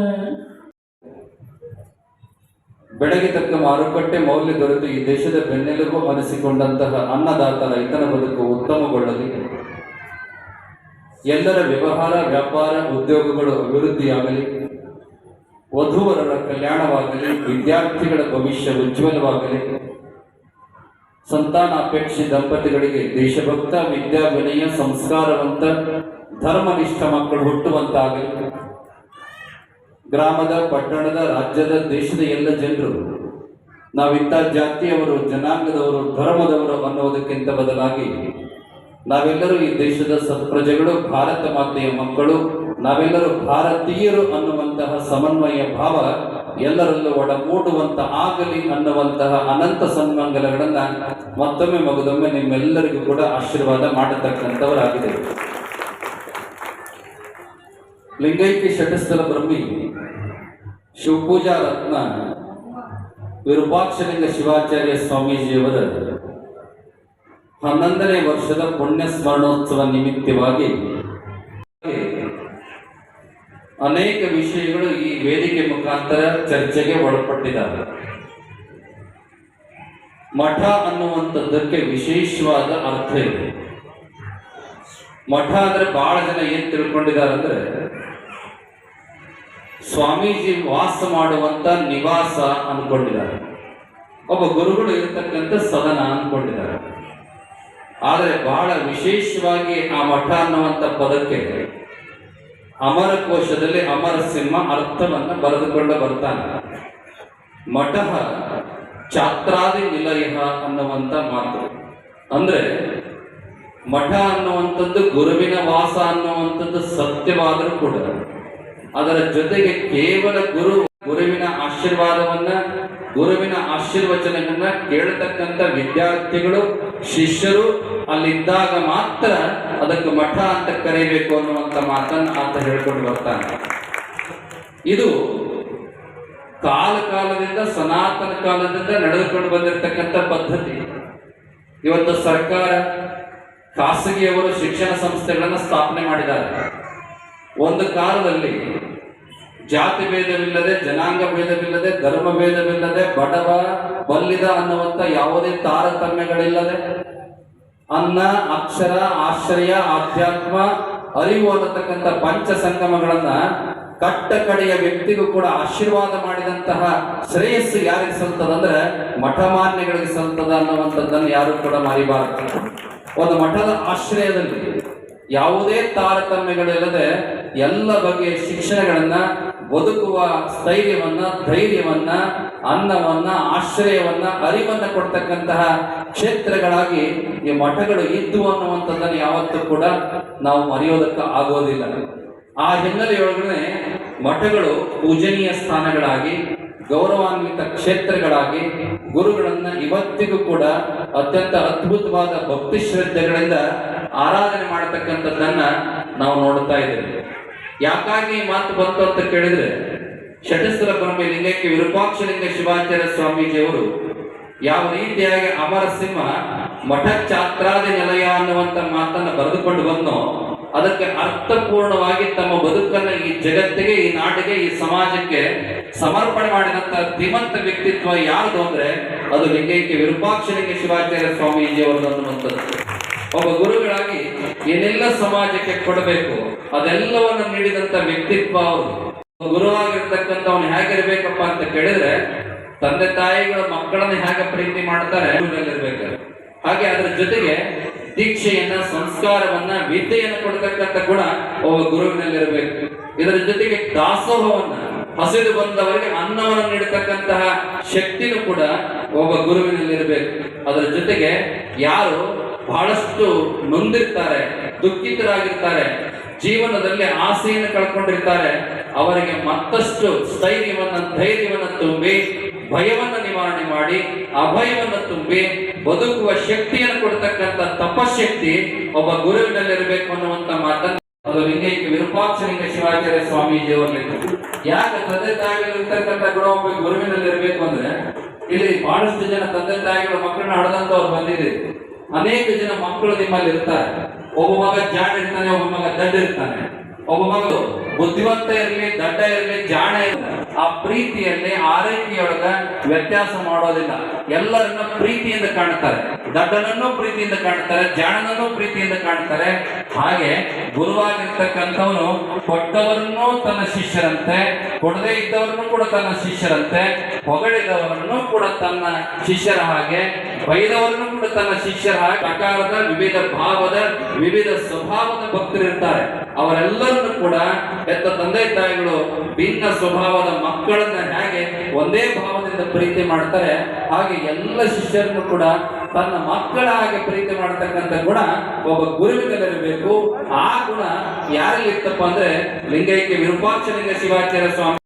S6: ಬೆಳೆಗೆ ತಕ್ಕ ಮಾರುಕಟ್ಟೆ ಮೌಲ್ಯ ದೊರೆತು ಈ ದೇಶದ ಬೆನ್ನೆಲುಬು ಅನಿಸಿಕೊಂಡಂತಹ ಅನ್ನದಾತ ರೈತನ ಬದುಕು ಉತ್ತಮಗೊಳ್ಳಲಿ, ಎಲ್ಲರ ವ್ಯವಹಾರ ವ್ಯಾಪಾರ ಉದ್ಯೋಗಗಳು ಅಭಿವೃದ್ಧಿಯಾಗಲಿ, ವಧುವರರ ಕಲ್ಯಾಣವಾಗಲಿ, ವಿದ್ಯಾರ್ಥಿಗಳ ಭವಿಷ್ಯ ಉಜ್ವಲವಾಗಲಿ, ಸಂತಾನಾಪೇಕ್ಷಿ ದಂಪತಿಗಳಿಗೆ ದೇಶಭಕ್ತ, ವಿದ್ಯಾವಿನಯ, ಸಂಸ್ಕಾರವಂತ, ಧರ್ಮನಿಷ್ಠ ಮಕ್ಕಳು ಹುಟ್ಟುವಂತಾಗಲಿ, ಗ್ರಾಮದ, ಪಟ್ಟಣದ, ರಾಜ್ಯದ, ದೇಶದ ಎಲ್ಲ ಜನರು ನಾವಿಂಥ ಜಾತಿಯವರು, ಜನಾಂಗದವರು, ಧರ್ಮದವರು ಅನ್ನೋದಕ್ಕಿಂತ ಬದಲಾಗಿ ನಾವೆಲ್ಲರೂ ಈ ದೇಶದ ಸತ್ಪ್ರಜೆಗಳು, ಭಾರತ ಮಾತೆಯ ಮಕ್ಕಳು, ನಾವೆಲ್ಲರೂ ಭಾರತೀಯರು ಅನ್ನುವಂತಹ ಸಮನ್ವಯ ಭಾವ ಎಲ್ಲರಲ್ಲೂ ಒಡಮೂಡುವಂತ ಆಗಲಿ ಅನ್ನುವಂತಹ ಅನಂತ ಸನ್ಮಂಗಲಗಳನ್ನ ಮತ್ತೊಮ್ಮೆ ಮಗದೊಮ್ಮೆ ನಿಮ್ಮೆಲ್ಲರಿಗೂ ಕೂಡ ಆಶೀರ್ವಾದ ಮಾಡತಕ್ಕಂಥವರಾಗಿದೆ. ಲಿಂಗೈಕ್ಯ ಷಟಸ್ಥಲ ಬ್ರಹ್ಮಿ ಶಿವಪೂಜಾ ರತ್ನ ವಿರೂಪಾಕ್ಷಲಿಂಗ ಶಿವಾಚಾರ್ಯ ಸ್ವಾಮೀಜಿಯವರ 11ನೇ ವರ್ಷದ ಪುಣ್ಯ ಸ್ಮರಣೋತ್ಸವ ನಿಮಿತ್ತವಾಗಿ ಅನೇಕ ವಿಷಯಗಳು ಈ ವೇದಿಕೆ ಮುಖಾಂತರ ಚರ್ಚೆಗೆ ಒಳಪಟ್ಟಿದ್ದಾರೆ. ಮಠ ಅನ್ನುವಂಥದ್ದಕ್ಕೆ ವಿಶೇಷವಾದ ಅರ್ಥ ಇದೆ. ಮಠ ಅಂದ್ರೆ ಬಹಳ ಜನ ಏನ್ ತಿಳ್ಕೊಂಡಿದ್ದಾರೆ ಅಂದ್ರೆ ಸ್ವಾಮೀಜಿ ವಾಸ ಮಾಡುವಂತ ನಿವಾಸ ಅನ್ಕೊಂಡಿದ್ದಾರೆ, ಒಬ್ಬ ಗುರುಗಳು ಇರತಕ್ಕಂಥ ಸದನ ಅನ್ಕೊಂಡಿದ್ದಾರೆ. ಆದರೆ ಬಹಳ ವಿಶೇಷವಾಗಿ ಆ ಮಠ ಅನ್ನುವಂಥ ಪದಕ್ಕೆ ಅಮರಕೋಶದಲ್ಲಿ ಅಮರಸಿಂಹ ಅರ್ಥವನ್ನು ಬರೆದುಕೊಂಡು ಬರ್ತಾನೆ. ಮಠ ಛಾತ್ರಾದಿ ನಿಲಯ ಅನ್ನುವಂಥ ಮಾತು ಅಂದ್ರೆ ಮಠ ಅನ್ನುವಂಥದ್ದು ಗುರುವಿನ ವಾಸ ಅನ್ನುವಂಥದ್ದು ಸತ್ಯವಾದರೂ ಕೂಡ ಅದರ ಜೊತೆಗೆ ಕೇವಲ ಗುರುವಿನ ಆಶೀರ್ವಾದವನ್ನ, ಗುರುವಿನ ಆಶೀರ್ವಚನವನ್ನ ಕೇಳತಕ್ಕಂಥ ವಿದ್ಯಾರ್ಥಿಗಳು, ಶಿಷ್ಯರು ಅಲ್ಲಿದ್ದಾಗ ಮಾತ್ರ ಅದಕ್ಕೆ ಮಠ ಅಂತ ಕರೆಯಬೇಕು ಅನ್ನುವಂಥ ಮಾತನ್ನು ಆತ ಹೇಳ್ಕೊಂಡು ಬರ್ತಾನೆ. ಇದು ಕಾಲದಿಂದ ಸನಾತನ ಕಾಲದಿಂದ ನಡೆದುಕೊಂಡು ಬಂದಿರತಕ್ಕಂಥ ಪದ್ಧತಿ. ಇವತ್ತು ಸರ್ಕಾರ, ಖಾಸಗಿಯವರು ಶಿಕ್ಷಣ ಸಂಸ್ಥೆಗಳನ್ನು ಸ್ಥಾಪನೆ ಮಾಡಿದ್ದಾರೆ. ಒಂದು ಕಾಲದಲ್ಲಿ ಜಾತಿ ಭೇದವಿಲ್ಲದೆ, ಜನಾಂಗ ಭೇದವಿಲ್ಲದೆ, ಧರ್ಮ ಭೇದವಿಲ್ಲದೆ, ಬಡವ ಬಲ್ಲಿದ ಅನ್ನುವಂಥ ಯಾವುದೇ ತಾರತಮ್ಯಗಳಿಲ್ಲದೆ ಅನ್ನ, ಅಕ್ಷರ, ಆಶ್ರಯ, ಆಧ್ಯಾತ್ಮ, ಅರಿವು ಅನ್ನತಕ್ಕಂಥ ಪಂಚ ಸಂಗಮಗಳನ್ನ ಕಟ್ಟ ಕಡೆಯ ವ್ಯಕ್ತಿಗೂ ಕೂಡ ಆಶೀರ್ವಾದ ಮಾಡಿದಂತಹ ಶ್ರೇಯಸ್ಸು ಯಾರಿಗೆ ಸಲ್ತದಂದ್ರೆ ಮಠಮಾನ್ಯಗಳಿಗೆ ಸಲ್ತದ ಅನ್ನುವಂಥದ್ದನ್ನು ಯಾರು ಕೂಡ ಮರಿಬಾರದು. ಒಂದು ಮಠದ ಆಶ್ರಯದಲ್ಲಿ ಯಾವುದೇ ತಾರತಮ್ಯಗಳಿಲ್ಲದೆ ಎಲ್ಲ ಬಗೆಯ ಶಿಕ್ಷಣಗಳನ್ನ, ಬದುಕುವ ಸ್ಥೈರ್ಯವನ್ನ, ಧೈರ್ಯವನ್ನ, ಅನ್ನವನ್ನ, ಆಶ್ರಯವನ್ನ, ಅರಿವನ್ನ ಕೊಡ್ತಕ್ಕಂತಹ ಕ್ಷೇತ್ರಗಳಾಗಿ ಈ ಮಠಗಳು ಇದ್ದು ಅನ್ನುವಂಥದ್ದನ್ನು ಯಾವತ್ತೂ ಕೂಡ ನಾವು ಮರೆಯೋದಕ್ಕೆ ಆಗೋದಿಲ್ಲ. ಆ ಹಿನ್ನೆಲೆಯೊಳಗಡೆ ಮಠಗಳು ಪೂಜನೀಯ ಸ್ಥಾನಗಳಾಗಿ, ಗೌರವಾನ್ವಿತ ಕ್ಷೇತ್ರಗಳಾಗಿ ಗುರುಗಳನ್ನ ಇವತ್ತಿಗೂ ಕೂಡ ಅತ್ಯಂತ ಅದ್ಭುತವಾದ ಭಕ್ತಿ ಶ್ರದ್ಧೆಗಳಿಂದ ಆರಾಧನೆ ಮಾಡತಕ್ಕಂಥದ್ದನ್ನ ನಾವು ನೋಡ್ತಾ ಇದ್ದೇವೆ. ಯಾಕಾಗಿ ಈ ಮಾತು ಬಂತು ಅಂತ ಕೇಳಿದ್ರೆ, ಷಟಸ್ಥಲ ಬ್ರಹ್ಮ ಲಿಂಗಕ್ಕೆ ವಿರೂಪಾಕ್ಷಲಿಂಗ ಶಿವಾಚಾರ್ಯ ಸ್ವಾಮೀಜಿಯವರು ಯಾವ ರೀತಿಯಾಗಿ ಅಮರಸಿಂಹ ಮಠ ಛಾತ್ರಾದಿ ನಿಲಯ ಅನ್ನುವಂಥ ಮಾತನ್ನ ಬರೆದುಕೊಂಡು ಬಂದೋ ಅದಕ್ಕೆ ಅರ್ಥಪೂರ್ಣವಾಗಿ ತಮ್ಮ ಬದುಕನ್ನ ಈ ಜಗತ್ತಿಗೆ, ಈ ನಾಡಿಗೆ, ಈ ಸಮಾಜಕ್ಕೆ ಸಮರ್ಪಣೆ ಮಾಡಿದಂತ ಧೀಮಂತ ವ್ಯಕ್ತಿತ್ವ ಯಾರ್ದು ಅಂದ್ರೆ ಅದು ಲಿಂಗೈಕ್ಯ ವಿರೂಪಾಕ್ಷಲಿಂಗ ಶಿವಾಚಾರ್ಯ ಸ್ವಾಮೀಜಿಯವರು ಅನ್ನುವಂಥದ್ದು. ಒಬ್ಬ ಗುರುಗಳಾಗಿ ಏನೆಲ್ಲ ಸಮಾಜಕ್ಕೆ ಕೊಡಬೇಕು ಅದೆಲ್ಲವನ್ನು ನೀಡಿದಂತ ವ್ಯಕ್ತಿತ್ವ ಅವರು. ಗುರುವಾಗಿರ್ತಕ್ಕಂಥವನು ಹೇಗಿರ್ಬೇಕಪ್ಪ ಅಂತ ಕೇಳಿದ್ರೆ, ತಂದೆ ತಾಯಿಗಳು ಮಕ್ಕಳನ್ನ ಹೇಗೆ ಪ್ರೀತಿ ಮಾಡ್ತಾರೆ ಇರ್ಬೇಕು. ಹಾಗೆ ಅದರ ಜೊತೆಗೆ ದೀಕ್ಷೆಯನ್ನ, ಸಂಸ್ಕಾರವನ್ನ, ವಿದ್ಯೆಯನ್ನು ಕೊಡ್ತಕ್ಕಂಥ ಗುಣ ಒಬ್ಬ ಗುರುವಿನಲ್ಲಿರಬೇಕು. ಇದರ ಜೊತೆಗೆ ದಾಸೋಹವನ್ನ, ಹಸಿದು ಬಂದವರಿಗೆ ಅನ್ನವನ್ನು ನೀಡತಕ್ಕಂತಹ ಶಕ್ತಿನೂ ಕೂಡ ಒಬ್ಬ ಗುರುವಿನಲ್ಲಿರಬೇಕು. ಅದರ ಜೊತೆಗೆ ಯಾರು ಬಹಳಷ್ಟು ನೊಂದಿರ್ತಾರೆ, ದುಃಖಿತರಾಗಿರ್ತಾರೆ, ಜೀವನದಲ್ಲಿ ಆಸೆಯನ್ನು ಕಳ್ಕೊಂಡಿರ್ತಾರೆ, ಅವರಿಗೆ ಮತ್ತಷ್ಟು ಸ್ಥೈರ್ಯವನ್ನ, ಧೈರ್ಯವನ್ನ ತುಂಬಿ, ಭಯವನ್ನ ನಿವಾರಣೆ ಮಾಡಿ, ಅಭಯವನ್ನ ತುಂಬಿ ಬದುಕುವ ಶಕ್ತಿಯನ್ನು ಕೊಡ್ತಕ್ಕಂಥ ತಪಶಕ್ತಿ ಒಬ್ಬ ಗುರುವಿನಲ್ಲಿರಬೇಕು ಅನ್ನುವಂತ ಮಾತನ್ನು ಅದು ಲಿಂಗೈಕ್ಯ ವಿರೂಪಾಕ್ಷಲಿಂಗ ಶಿವಾಚಾರ್ಯ ಸ್ವಾಮೀಜಿಯವರಲ್ಲಿ. ಯಾಕೆ ತಂದೆ ತಾಯಿಗಳಿರ್ತಕ್ಕಂಥ ಗುಣ ಒಬ್ಬ ಗುರುವಿನಲ್ಲಿರಬೇಕು ಅಂದ್ರೆ, ಇಲ್ಲಿ ಬಹಳಷ್ಟು ಜನ ತಂದೆ ತಾಯಿಗಳ ಮಕ್ಕಳನ್ನ ಹಡದಂತವ್ರು ಬಂದಿದ್ದೀರಿ. ಅನೇಕ ಜನ ಮಕ್ಕಳು ನಿಮ್ಮಲ್ಲಿ ಇರ್ತಾರೆ. ಒಬ್ಬ ಮಗ ಜಾಣ ಇರ್ತಾನೆ, ಒಬ್ಬ ಮಗ ದಡ್ಡ ಇರ್ತಾನೆ. ಒಬ್ಬ ಮಗಳು ಬುದ್ಧಿವಂತ ಇರಲಿ, ದಡ್ಡ ಇರಲಿ, ಜಾಣ ಇರಲಿ, ಆ ಪ್ರೀತಿಯಲ್ಲಿ, ಆರೈಕೆಯೊಳಗ ವ್ಯತ್ಯಾಸ ಮಾಡೋದಿಲ್ಲ. ಎಲ್ಲರನ್ನ ಪ್ರೀತಿಯಿಂದ ಕಾಣ್ತಾರೆ. ದಡ್ಡನನ್ನು ಪ್ರೀತಿಯಿಂದ ಕಾಣ್ತಾರೆ, ಜಾಣನನ್ನು ಪ್ರೀತಿಯಿಂದ ಕಾಣ್ತಾರೆ. ಹಾಗೆ ಗುರುವಾಗಿರ್ತಕ್ಕಂಥವನು ಕೊಟ್ಟವರನ್ನು ತನ್ನ ಶಿಷ್ಯರಂತೆ, ಕೊಡದೇ ಇದ್ದವರನ್ನು ಕೂಡ ತನ್ನ ಶಿಷ್ಯರಂತೆ, ಹೊಗಳಿದವರನ್ನು ಕೂಡ ತನ್ನ ಶಿಷ್ಯರ ಹಾಗೆ, ಬೈದವರನ್ನು ಕೂಡ ತನ್ನ ಶಿಷ್ಯರ ಹಾಗೆ ಪ್ರಕಾರದ ವಿವಿಧ ಭಾವದ, ವಿವಿಧ ಸ್ವಭಾವದ ಭಕ್ತರಿರ್ತಾರೆ. ಅವರೆಲ್ಲರನ್ನು ಕೂಡ ಹೆತ್ತ ತಂದೆ ತಾಯಿಗಳು ಭಿನ್ನ ಸ್ವಭಾವದ ಮಕ್ಕಳನ್ನ ಹೇಗೆ ಒಂದೇ ಭಾವದಿಂದ ಪ್ರೀತಿ ಮಾಡ್ತಾರೆ, ಹಾಗೆ ಎಲ್ಲ ಶಿಷ್ಯರನ್ನು ಕೂಡ ತನ್ನ ಮಕ್ಕಳ ಹಾಗೆ ಪ್ರೀತಿ ಮಾಡತಕ್ಕಂಥ ಗುಣ ಒಬ್ಬ ಗುರುವಿನಲ್ಲಿರಬೇಕು. ಆ ಗುಣ ಯಾರಲ್ಲಿ ಇತ್ತಪ್ಪ ಅಂದ್ರೆ ಲಿಂಗೈಕ್ಯ ವಿರೂಪಾಕ್ಷಲಿಂಗ ಶಿವಾಚಾರ್ಯ ಸ್ವಾಮಿ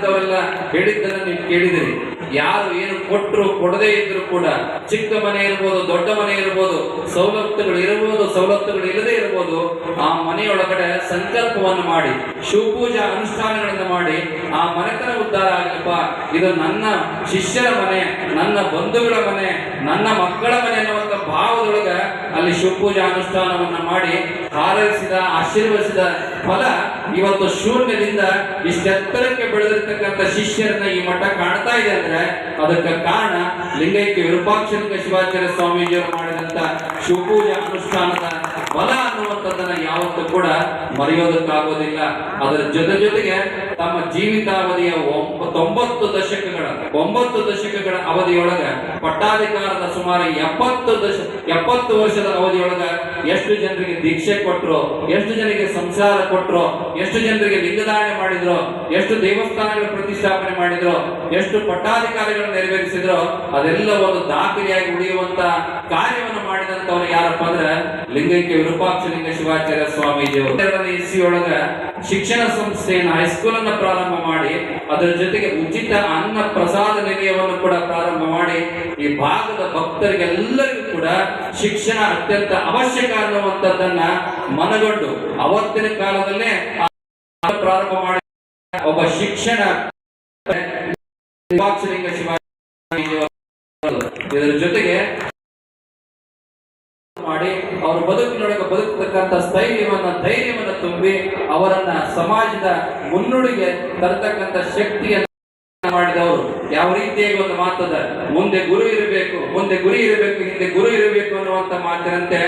S6: ಅವರೆಲ್ಲ ಹೇಳಿದ್ದನ್ನು ನೀವು ಕೇಳಿದಿರಿ. ಯಾರು ಏನು ಕೊಟ್ಟರು, ಕೊಡದೇ ಇದ್ರು ಕೂಡ, ಚಿಕ್ಕ ಮನೆ ಇರ್ಬೋದು, ದೊಡ್ಡ ಮನೆ ಇರ್ಬೋದು, ಸವಲತ್ತುಗಳು ಇರಬಹುದು, ಸವಲತ್ತುಗಳು ಇಲ್ಲದೆ ಇರಬಹುದು, ಆ ಮನೆಯೊಳಗಡೆ ಸಂಕಲ್ಪವನ್ನು ಮಾಡಿ, ಶಿವಪೂಜಾ ಅನುಷ್ಠಾನಗಳನ್ನು ಮಾಡಿ, ಆ ಮನೆತನ ಉದ್ಧಾರ ಆಗಲಿಪ್ಪ, ಇದು ನನ್ನ ಶಿಷ್ಯರ ಮನೆ, ನನ್ನ ಬಂಧುಗಳ ಮನೆ, ನನ್ನ ಮಕ್ಕಳ ಮನೆ ಅನ್ನುವಂಥ ಭಾವದೊಳಗ ಅಲ್ಲಿ ಶಿವಪೂಜಾ ಅನುಷ್ಠಾನವನ್ನ ಮಾಡಿ ಹಾರೈಸಿದ, ಆಶೀರ್ವದಿಸಿದ ಫಲ ಇವತ್ತು ಶೂನ್ಯದಿಂದ ಇಷ್ಟೆತ್ತರಕ್ಕೆ ಬೆಳೆದಿರ್ತಕ್ಕಂಥ ಶಿಷ್ಯರನ್ನ ಈ ಮಠ ಕಾಣ್ತಾ ಇದೆ ಅಂದ್ರೆ ಅದಕ್ಕೆ ಕಾರಣ ಲಿಂಗೈಕ್ಯ ವಿರೂಪಾಕ್ಷಲಿಂಗ ಶಿವಾಚಾರ್ಯ ಸ್ವಾಮೀಜಿಯವರು ಮಾಡಿದಂತ ಶಿವಪೂಜಾ ಅನುಷ್ಠಾನದ ಫಲ ಅನ್ನುವಂಥದ್ದನ್ನ ಯಾವತ್ತೂ ಕೂಡ ಮರೆಯೋದಕ್ಕಾಗೋದಿಲ್ಲ. ಅದರ ಜೊತೆಗೆ ತಮ್ಮ ಜೀವಿತಾವಧಿಯ 9 ದಶಕಗಳ ಅವಧಿಯೊಳಗ ಪಟ್ಟಾಧಿಕಾರದ ಸುಮಾರು 70 ವರ್ಷದ ಅವಧಿಯೊಳಗ ಎಷ್ಟು ಜನರಿಗೆ ದೀಕ್ಷೆ ಕೊಟ್ರು, ಎಷ್ಟು ಜನರಿಗೆ ಸಂಸಾರ ಕೊಟ್ರು, ಎಷ್ಟು ಜನರಿಗೆ ಲಿಂಗದಾನ ಮಾಡಿದ್ರು, ಎಷ್ಟು ದೇವಸ್ಥಾನಗಳ ಪ್ರತಿಷ್ಠಾಪನೆ ಮಾಡಿದ್ರು, ಎಷ್ಟು ಪಟ್ಟಾಧಿಕಾರಿಗಳನ್ನು ನೆರವೇರಿಸಿದ್ರು, ಅದೆಲ್ಲ ಒಂದು ದಾಖಲೆಯಾಗಿ ಉಳಿಯುವಂತ ಕಾರ್ಯವನ್ನು ಮಾಡಿದಂತವ್ರು ಯಾರಪ್ಪ ಅಂದ್ರೆ ಲಿಂಗೈಕ್ಯ ವಿರೂಪಾಕ್ಷಲಿಂಗ ಶಿವಾಚಾರ್ಯ ಸ್ವಾಮೀಜಿಯವರು. 2002ನೇ ಇಸ್ವಿಯೊಳಗ ಶಿಕ್ಷಣ ಸಂಸ್ಥೆಯನ್ನು ಹೈಸ್ಕೂಲ್ ಅನ್ನ ಪ್ರಾರಂಭ ಮಾಡಿ ಅದರ ಜೊತೆಗೆ ಉಚಿತ ಅನ್ನ ಪ್ರಸಾದ ನಿಲಯವನ್ನು ಕೂಡ ಪ್ರಾರಂಭ ಮಾಡಿ ಈ ಭಾಗದ ಭಕ್ತರಿಗೆಲ್ಲರಿಗೂ ಕೂಡ ಶಿಕ್ಷಣ ಅತ್ಯಂತ ಅವಶ್ಯಕ ಅನ್ನುವಂಥದ್ದನ್ನ ಮನಗಂಡು ಅವತ್ತಿನ ಕಾಲದಲ್ಲೇ ಪ್ರಾರಂಭ ಮಾಡಿ ಒಬ್ಬ ಶಿಕ್ಷಣ ವಿರೂಪಾಕ್ಷಲಿಂಗ ಶಿವಾಚಾರ್ಯ ಇದರ ಜೊತೆಗೆ ಮಾಡಿ ಅವರ ಬದುಕಿನೊಳಗೆ ಬದುಕತಕ್ಕಂಥ ಧೈರ್ಯವನ್ನ ತುಂಬಿ ಅವರನ್ನ ಸಮಾಜದ ಮುನ್ನುಡಿಗೆ ತರತಕ್ಕಂಥ ಶಕ್ತಿಯನ್ನು ಮಾಡಿದವರು. ಯಾವ ರೀತಿಯಾಗಿ ಒಂದು ಮಾತದ, ಮುಂದೆ ಗುರು ಇರಬೇಕು, ಮುಂದೆ ಗುರಿ ಇರಬೇಕು, ಹಿಂದೆ ಗುರು ಇರಬೇಕು ಅನ್ನುವಂತ ಮಾತಿನಂತೆ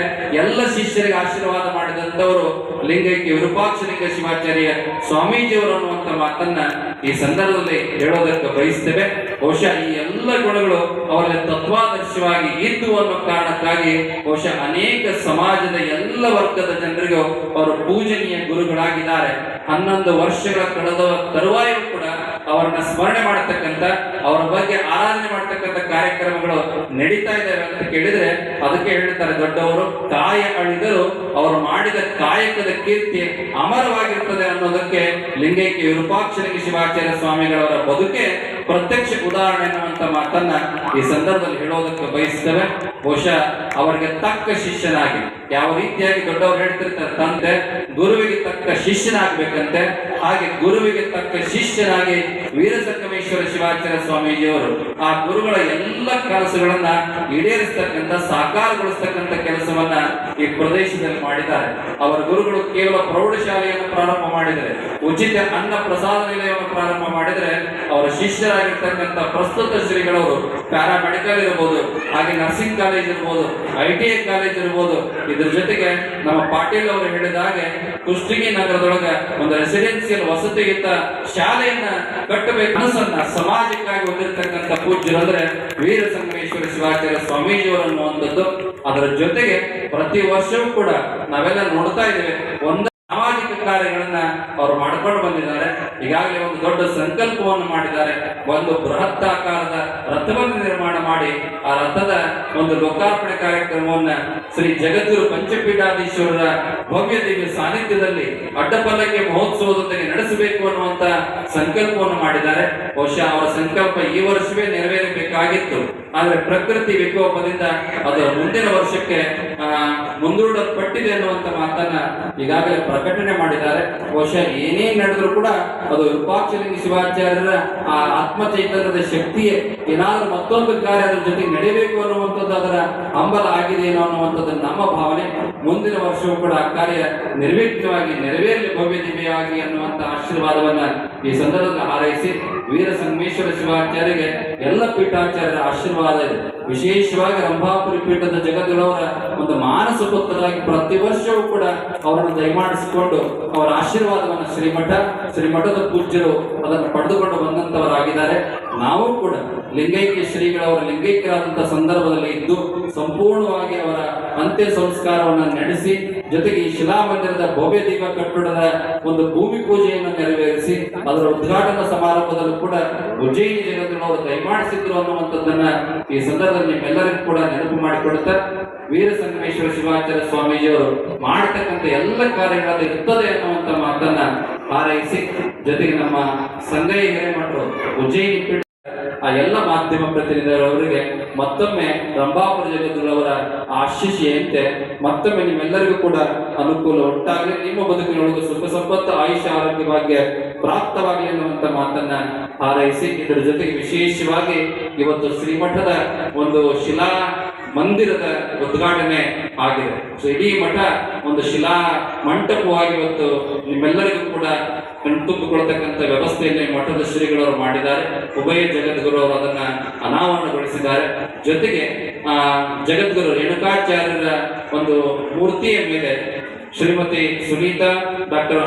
S6: ಎಲ್ಲ ಶಿಷ್ಯರಿಗೆ ಆಶೀರ್ವಾದ ಮಾಡಿದಂತವರು ಲಿಂಗೈಕ್ಯ ವಿರೂಪಾಕ್ಷಲಿಂಗ ಶಿವಾಚಾರ್ಯ ಸ್ವಾಮೀಜಿಯವರು ಅನ್ನುವಂತ ಮಾತನ್ನ ಈ ಸಂದರ್ಭದಲ್ಲಿ ಹೇಳೋದಕ್ಕೆ ಬಯಸ್ತೇವೆ. ಬಹುಶಃ ಈ ಎಲ್ಲ ಗುಣಗಳು ಅವರಲ್ಲಿ ತತ್ವಾದರ್ಶವಾಗಿ ಇದ್ದು ಅನ್ನೋ ಕಾರಣಕ್ಕಾಗಿ ಬಹುಶಃ ಅನೇಕ ಸಮಾಜದ ಎಲ್ಲ ವರ್ಗದ ಜನರಿಗೂ ಅವರು ಪೂಜನೀಯ ಗುರುಗಳಾಗಿದ್ದಾರೆ. 11 ವರ್ಷಗಳ ಕಳೆದ ತರುವಾಯೂ ಕೂಡ ಅವರನ್ನ ಸ್ಮರಣೆ ಮಾಡತಕ್ಕಂತ, ಅವರ ಬಗ್ಗೆ ಆರಾಧನೆ ಮಾಡತಕ್ಕಂತ ಕಾರ್ಯಕ್ರಮಗಳು ನಡೀತಾ ಇದ್ದಾವೆ ಅಂತ ಕೇಳಿದ್ರೆ ಅದಕ್ಕೆ ಹೇಳ್ತಾರೆ ದೊಡ್ಡವರು, ಕಾಯ ಅಳಿದರು ಅವರು ಮಾಡಿದ ಕಾಯಕದ ಕೀರ್ತಿ ಅಮರವಾಗಿರ್ತದೆ ಅನ್ನೋದಕ್ಕೆ ಲಿಂಗೈಕ್ಯ ವಿರೂಪಾಕ್ಷಲಿಂಗ ಶಿವಾಚಾರ್ಯ ಸ್ವಾಮಿಗಳವರ ಬದುಕೆ ಪ್ರತ್ಯಕ್ಷ ಉದಾಹರಣೆ ಅನ್ನುವಂತ ಮಾತನ್ನ ಈ ಸಂದರ್ಭದಲ್ಲಿ ಹೇಳೋದಕ್ಕೆ ಬಯಸ್ತೇವೆ. ಬಹುಶಃ ಅವರಿಗೆ ತಕ್ಕ ಶಿಷ್ಯನಾಗಿ, ಯಾವ ರೀತಿಯಾಗಿ ದೊಡ್ಡವರು ಹೇಳ್ತಿರ್ತಾರೆ ತಂದೆ ಗುರುವಿಗೆ ತಕ್ಕ ಶಿಷ್ಯನಾಗಬೇಕಂತೆ, ಹಾಗೆ ಗುರುವಿಗೆ ತಕ್ಕ ಶಿಷ್ಯನಾಗಿ ವೀರಸಂಗಮೇಶ್ವರ ಶಿವಾಚಾರ್ಯ ಸ್ವಾಮೀಜಿಯವರು ಆ ಗುರುಗಳ ಎಲ್ಲ ಕೆಲಸಗಳನ್ನ ಈಡೇರಿಸ್ತಕ್ಕಂಥ, ಸಾಕಾರಗೊಳಿಸ್ತಕ್ಕಂಥ ಕೆಲಸವನ್ನ ಈ ಪ್ರದೇಶದಲ್ಲಿ ಮಾಡಿದ್ದಾರೆ. ಅವರ ಗುರುಗಳು ಕೇವಲ ಪ್ರೌಢಶಾಲೆಯನ್ನು ಪ್ರಾರಂಭ ಮಾಡಿದರೆ, ಉಚಿತ ಅನ್ನ ಪ್ರಸಾದ ನಿಲಯವನ್ನು ಪ್ರಾರಂಭ ಮಾಡಿದರೆ, ಅವರ ಶಿಷ್ಯರಾಗಿರ್ತಕ್ಕಂಥ ಪ್ರಸ್ತುತ ಶ್ರೀಗಳವರು ಪ್ಯಾರಾಮೆಡಿಕಲ್ ಇರಬಹುದು, ಹಾಗೆ ನರ್ಸಿಂಗ್ ಕಾಲೇಜ್ ಇರ್ಬೋದು, ITI ಕಾಲೇಜ್ ಇರ್ಬೋದು. ಇದ್ರ ಜೊತೆಗೆ ನಮ್ಮ ಪಾಟೀಲ್ ಅವರು ಹೇಳಿದ ಹಾಗೆ ಕುಷ್ಟಗಿ ನಗರದೊಳಗ ಒಂದು ರೆಸಿಡೆನ್ಸಿಯಲ್ ವಸತಿಯುತ ಶಾಲೆಯನ್ನ ಕಟ್ಟಬೇಕು ಮನಸ್ಸನ್ನ ಸಮಾಜಕ್ಕಾಗಿ ಹೊಂದಿರತಕ್ಕಂಥ ಪೂಜ್ಯರು ಅಂದ್ರೆ ವೀರಸಂಗಮೇಶ್ವರ ಶಿವಾಚಾರ್ಯ ಸ್ವಾಮೀಜಿಯವರು ಅನ್ನುವಂಥದ್ದು. ಅದರ ಜೊತೆಗೆ ಪ್ರತಿ ವರ್ಷವೂ ಕೂಡ ನಾವೆಲ್ಲ ನೋಡ್ತಾ ಇದ್ದೇವೆ, ಒಂದು ಸಾಮಾಜಿಕ ಕಾರ್ಯಗಳನ್ನ ಅವರು ಮಾಡ್ಕೊಂಡು ಬಂದಿದ್ದಾರೆ. ಈಗಾಗಲೇ ಒಂದು ದೊಡ್ಡ ಸಂಕಲ್ಪವನ್ನು ಮಾಡಿದ್ದಾರೆ. ಒಂದು ಬೃಹತ್ ಆಕಾರದ ರಥವನ್ನು ನಿರ್ಮಾಣ ಮಾಡಿ ಆ ರಥದ ಒಂದು ಲೋಕಾರ್ಪಣೆ ಕಾರ್ಯಕ್ರಮವನ್ನ ಶ್ರೀ ಜಗದ್ಗುರು ಪಂಚಪೀಠಾಧೀಶ್ವರರ ಭವ್ಯ ದಿವ್ಯ ಸಾನ್ನಿಧ್ಯದಲ್ಲಿ ಅಡ್ಡಪಲ್ಲಕ್ಕಿ ಮಹೋತ್ಸವದೊಂದಿಗೆ ನಡೆಸಬೇಕು ಅನ್ನುವಂತ ಸಂಕಲ್ಪವನ್ನು ಮಾಡಿದ್ದಾರೆ. ಬಹುಶಃ ಅವರ ಸಂಕಲ್ಪ ಈ ವರ್ಷವೇ ನೆರವೇರಬೇಕಾಗಿತ್ತು, ಆದ್ರೆ ಪ್ರಕೃತಿ ವಿಕೋಪದಿಂದ ಅದು ಮುಂದಿನ ವರ್ಷಕ್ಕೆ ಮುಂದೂಡಲ್ಪಟ್ಟಿದೆ ಅನ್ನುವಂತ ಮಾತನ್ನ ಈಗಾಗಲೇ ಪ್ರಕಟಣೆ ಮಾಡಿದ್ದಾರೆ. ಬಹುಶಃ ಏನೇ ನಡೆದ್ರು ಕೂಡ ಅದು ವಿರೂಪಾಕ್ಷಲಿಂಗ ಶಿವಾಚಾರ್ಯರ ಆ ಆತ್ಮ ಚೈತನ್ಯದ ಶಕ್ತಿಯೇ ಏನಾದ್ರೂ ಮತ್ತೊಂದು ಕಾರ್ಯ ಅದರ ಜೊತೆಗೆ ನಡೆಯಬೇಕು ಅನ್ನುವಂಥದ್ದು ಅದರ ಹಂಬಲ ಆಗಿದೆಯೇನೋ ಅನ್ನುವಂಥದ್ದು ನಮ್ಮ ಭಾವನೆ. ಮುಂದಿನ ವರ್ಷವೂ ಕೂಡ ಆ ಕಾರ್ಯ ನಿರ್ವಿಘ್ನವಾಗಿ ನೆರವೇರಲಿ, ಭವ್ಯ ದಿವ್ಯವಾಗಿ ಅನ್ನುವಂತ ಆಶೀರ್ವಾದವನ್ನ ಈ ಸಂದರ್ಭದಲ್ಲಿ ಹಾರೈಸಿ ವೀರಸಂಗಮೇಶ್ವರ ಶಿವಾಚಾರ್ಯರಿಗೆ ಎಲ್ಲ ಪೀಠಾಚಾರ್ಯರ ಆಶೀರ್ವಾದ ಇದೆ. ವಿಶೇಷವಾಗಿ ರಂಭಾಪುರಿ ಪೀಠದ ಜಗದ್ಗುರುವರ ಒಂದು ಮಾನಸ ಪುತ್ರರಾಗಿ ಪ್ರತಿ ವರ್ಷವೂ ಕೂಡ ಅವರನ್ನು ದಯಮಾಡಿಸಿಕೊಂಡು ಅವರ ಆಶೀರ್ವಾದವನ್ನು ಶ್ರೀಮಠದ ಪೂಜ್ಯರು ಅದನ್ನು ಪಡೆದುಕೊಂಡು ಬಂದಂತವರಾಗಿದ್ದಾರೆ. ನಾವು ಕೂಡ ಲಿಂಗೈಕ್ಯ ಶ್ರೀಗಳವರ ಲಿಂಗೈಕ್ಯರಾದಂತಹ ಸಂದರ್ಭದಲ್ಲಿ ಇದ್ದು ಸಂಪೂರ್ಣವಾಗಿ ಅವರ ಅಂತ್ಯ ಸಂಸ್ಕಾರವನ್ನು ನಡೆಸಿ, ಜೊತೆಗೆ ಈ ಶಿಲಾಮಂದಿರದ ಭವ್ಯ ದೀಪ ಕಟ್ಟಡದ ಒಂದು ಭೂಮಿ ಪೂಜೆಯನ್ನು ನೆರವೇರಿಸಿ ಅದರ ಉದ್ಘಾಟನಾ ಸಮಾರಂಭದಲ್ಲೂ ಕೂಡ ಉಜ್ಜಯಿನಿ ಜಗದ್ಗುರುವರು ದಯಮಾಡಿಸಿದ್ರು ಅನ್ನುವಂಥದ್ದನ್ನ ಈ ಸಂದರ್ಭದಲ್ಲಿ ನಿಮ್ಮೆಲ್ಲರಿಗೂ ಕೂಡ ನೆನಪು ಮಾಡಿಕೊಡುತ್ತಾರೆ. ವೀರಸಂಗಮೇಶ್ವರ ಶಿವಾಚಾರ್ಯ ಸ್ವಾಮೀಜಿಯವರು ಮಾಡತಕ್ಕಂಥ ಎಲ್ಲ ಕಾರ್ಯಗಳಲ್ಲಿ ಇರ್ತದೆ ಅನ್ನುವಂಥ ಮಾತನ್ನ ಹಾರೈಸಿ, ಜೊತೆಗೆ ನಮ್ಮ ಸಂಗಯ್ಯ ಹಿರೇಮಠರು ಉಜ್ಜಯಿನಿ ಪೀಠ ಆ ಎಲ್ಲ ಮಾಧ್ಯಮ ಪ್ರತಿನಿಧಿಗಳವರಿಗೆ ಮತ್ತೊಮ್ಮೆ ರಂಭಾಪುರ ಜಗದ್ಗುರುವರ ಆಶೀಷೆಯಂತೆ ಮತ್ತೊಮ್ಮೆ ನಿಮ್ಮೆಲ್ಲರಿಗೂ ಕೂಡ ಅನುಕೂಲ ಉಂಟಾಗಲಿ, ನಿಮ್ಮ ಬದುಕಿನೊಳಗೆ ಸುಖ ಸಂಪತ್ತು ಆಯುಷ್ಯ ಆರೋಗ್ಯ ಭಾಗ್ಯ ಪ್ರಾಪ್ತವಾಗಲಿ ಅನ್ನುವಂಥ ಮಾತನ್ನ ಹಾರೈಸಿ, ಇದರ ಜೊತೆಗೆ ವಿಶೇಷವಾಗಿ ಇವತ್ತು ಶ್ರೀಮಠದ ಒಂದು ಶಿಲಾ ಮಂದಿರದ ಉದ್ಘಾಟನೆ ಆಗಿದೆ. ಸೊ ಇಡೀ ಮಠ ಒಂದು ಶಿಲಾ ಮಂಟಪವಾಗಿ ಇವತ್ತು ನಿಮ್ಮೆಲ್ಲರಿಗೂ ಕೂಡ ಕಣ್ತುಂಬಿಕೊಳ್ತಕ್ಕಂಥ ವ್ಯವಸ್ಥೆಯನ್ನು ಮಠದ ಶ್ರೀಗಳವರು ಮಾಡಿದ್ದಾರೆ. ಉಭಯ ಜಗದ್ಗುರು ಅವರು ಅದನ್ನ ಅನಾವರಣಗೊಳಿಸಿದ್ದಾರೆ. ಜೊತೆಗೆ ಜಗದ್ಗುರು ರೇಣುಕಾಚಾರ್ಯರ ಒಂದು ಮೂರ್ತಿಯ ಮೇಲೆ ಶ್ರೀಮತಿ ಸುನೀತಾ, ಡಾಕ್ಟರ್